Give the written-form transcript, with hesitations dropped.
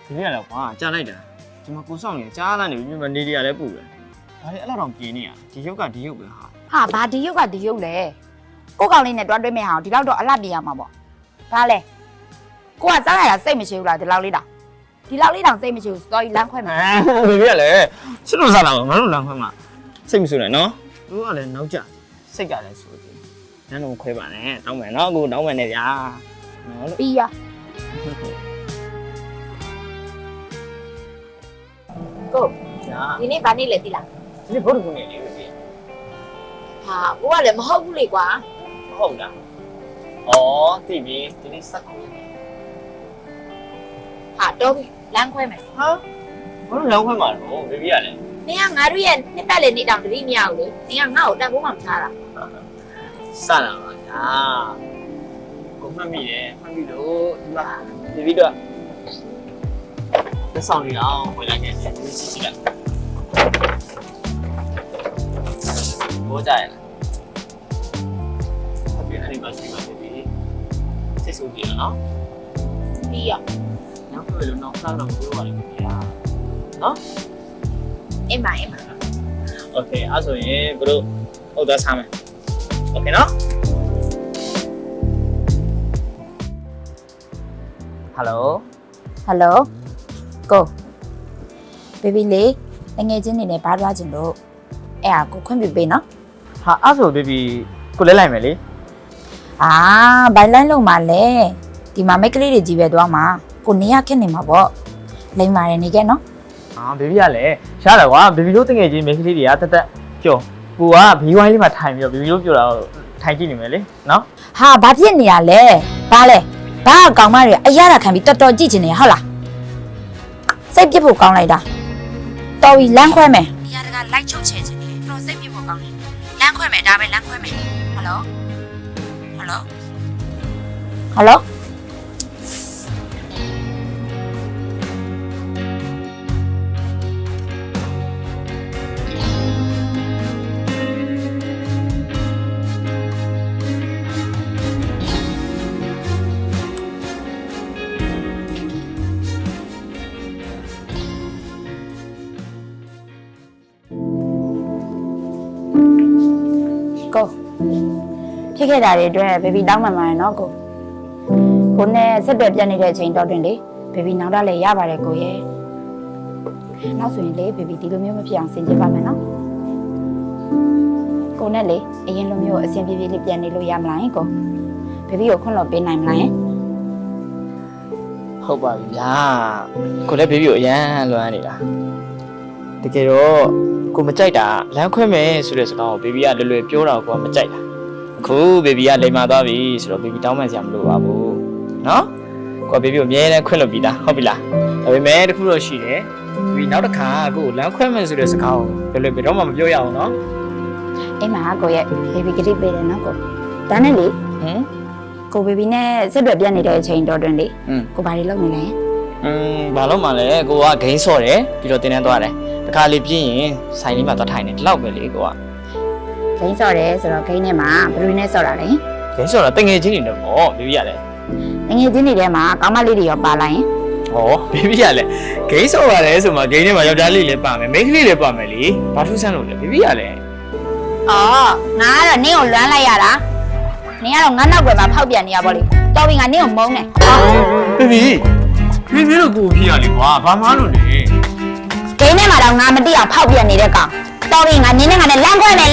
ဒီနေ့ကတော့ကွာကြားလိုက်တာဒီမှာကိုဆောင်နေကြားလာနေပြီမနေရလဲပူတယ်ဒါလေအဲ့လောက်တော့ပြင်းနေရဒီရုပ်ကဒီရုပ်ပဲဟာ ဘာဒီရုပ်ကဒီရုပ်လဲကိုကောင်လေးနဲ့တွားတွဲမဲ့ဟာဒီလောက်တော့အလှပြရမှာပေါ့ဘာလဲကိုကစားရတာစိတ်မရှိဘူးလားဒီလောက်လေးတောင်စိတ်မရှိဘူးစတော်ကြီးလမ်းခွဲမှာ ဘေဘီကလည်းချစ်လို့စားတာငါတို့လမ်းခွဲမှာစိတ်မဆိုးနဲ့နော်သူကလည်းနောက်ကျစိတ်ကလည်းဆိုးတယ်နန်းတော့ခွဲပါနဲ့တောင်းမယ်နော်အခုတောင်းမယ်နဲ့ဗျာနော်လို့ ပြီးရကို ညာ ဒီနေ့ဘာနေ့လဲသိလား ဒီနေ့ဘုရားကုန်းနေလေဘေဘီ ဟာကိုကလည်းမဟုတ်ဘူးလေကွာ ဟုတ်လားဩသိပြီဒီနေ့စက်ခွဲ ဟာတော့ပြီလမ်းခွဲမယ် ဟာဘုရားလမ်းခွဲမှာတော့ဘေဘီကလည်း နင်ကငါတို့ရဲ့နှစ်ပတ်လေနေ့တောင်တတိမရဘူးလေနင်ကငါ့ကိုတန်ဖိုးမှမထားတာ စလာပါညာကိုမှတ်မိတယ်မှတ်မိလို့ဒီမှာဘေဘီတော့လက်ဆောင်လေးအောင်ဝင်လိုက်ခဲ့တယ်ဒီစီစီလိုက်ဘောကြရလား Happy anniversary ပါဘေဘီစိတ်ဆိုးကြနော် ပြီးရ နောက်ဆိုလို့နောက်စားတော့ပြောပါလိမ့်မယ်နော် အိမ်မ Okay အဲ့ဆိုရင်ဘတို့ဟုတ်သားစားမယ် Okay နော် Hello ဟယ်လိုကိုဘေဘီလေးငယ်ချင်းနေနဲ့ဘားသွားခြင်းလို့အဲ့ဟာကိုခွင့်ပြုပေးနော် ဟာအဲ့ဆိုဘေဘီကိုလဲလိုက်မယ်လေ အာဘိုင်လိုင်းလုံးမှာလဲဒီမှာမိတ်ကလေးတွေကြီးပဲသွားမှာကိုနေရခက်နေမှာပေါ့လိမ့်ပါတယ်နေခဲ့နော် ဟာဘေဘီကလည်းရတာကွာဘေဘီတို့တငယ်ချင်းမိန်းကလေးတွေကတက်တက်ကြော်ပူကဘီဝိုင်းလေးမှာထိုင်ပြီးတော့ဘေဘီတို့ပြောတာထိုင်ကြည့်နေမယ်လေနော် ဟာဘာဖြစ်နေရလဲဘာလဲဘာအကောင်မတွေအရတာခံပြီးတော်တော်ကြည့်ချင်နေဟုတ်လားစိတ်ပြစ်ဖို့ကောင်းလိုက်တာတော်ပြီလမ်းခွဲမယ်နေရာတကလိုက်ချုပ်ချယ်ချင်နေတော်စိတ်ပြစ်ဖို့ကောင်းတယ်လမ်းခွဲမယ်ဒါပဲလမ်းခွဲမယ်ဟယ်လိုဟယ်လိုဟယ်လိုကိုဖြစ်ခဲ့တာတွေအတွက်ဘေဘီတောင်းမှန်ပါတယ်နော်ကိုနဲ့ဆက်သွယ်ပြတ်နေတဲ့အချိန်တော့တွင်လေဘေဘီနောက်တော့လည်းရပါတယ်ကိုရဲ့နောက်ဆိုရင်လေဘေဘီဒီလိုမျိုးမဖြစ်အောင်ဆင်ခြင်ပါမယ်နော်ကိုနဲ့လေအရင်လိုမျိုးအဆင်ပြေပြေလေးပြန်နေလို့ရမလားကိုဘေဘီကိုခွင့်လွှတ်ပေးနိုင်မလား ဟုတ်ပါပြီဗျာကိုလည်းဘေဘီကိုအရန်လွမ်းနေတာတကယ်တော့ကိုမကြိုက်တာလမ်းခွဲမယ်ဆိုတဲ့စကားကိုဘေဘီကလွယ်လွယ်ပြောတာကိုမကြိုက်တာအခုဘေဘီကလိမ်မာသွားပြီဆိုတော့ဘေဘီတောင်းပန်စရာမလိုပါဘူးနော်ကိုဘေဘီကိုအမြဲတမ်းခွင့်လွှတ်ပြီးသားဟုတ်ပြီလားဒါပေမဲ့တခုတော့ရှိတယ်ဘေဘီနောက်တစ်ခါကိုလမ်းခွဲမယ်ဆိုတဲ့စကားကိုလွယ်လွယ်ဘယ်တော့မှမပြောရအောင်နော် အိမ်မှာကိုရဲ့ဘေဘီကတိပေးတယ်နော်ကိုဒါနဲ့လေကိုဘေဘီနဲ့ဆက်သွယ်ပြတ်နေတဲ့အချိန်တော့တွင်လေကိုဘာတွေလုပ်နေလဲ ဘာလို့မှလဲကိုကဂိမ်းဆော့တယ်ပြီးတော့တင်းတန်းသွားတယ်တခါလေပြင်းရင်ဆိုင်လေးမှာသွားထိုင်တယ်ဒီလောက်ပဲလေကိုက ဂိမ်းဆော့တယ်ဆိုတော့ဂိမ်းထဲမှာဘယ်လိုနဲ့ဆော့တာလဲ ဂိမ်းဆော့တာတငယ်ချင်းတွေတော့ပေါ့ဘေဘီကလည်း ငယ်ချင်းတွေထဲမှာကောင်းမလေးတွေရောပါလာရင် ဟောဘေဘီကလည်းဂိမ်းဆော့ရတယ်ဆိုမှဂိမ်းထဲမှာယောက်ျားလေးလည်းပါမယ်မိန်းကလေးလည်းပါမယ်လေဘာထူးဆန်းလို့လဲဘေဘီကလည်း အော်ငါကတော့နင်းကိုလွမ်းလိုက်ရတာနင်းကတော့ငါနောက်ွယ်မှာဖောက်ပြန်နေရပါလိမ့်တော်ပြီငါနင်းကိုမုန်းတယ် ဘေဘီမင်းတို့ကိုဖြစ်ရလေကွာဘာမှလို့လဲ ဂိမ်းထဲမှာတော့ငါမသိအောင်ဖောက်ပြန်နေတဲ့ကောင်တော်ပြီငါနင်းနဲ့ငါနဲ့လမ်းခွဲမယ်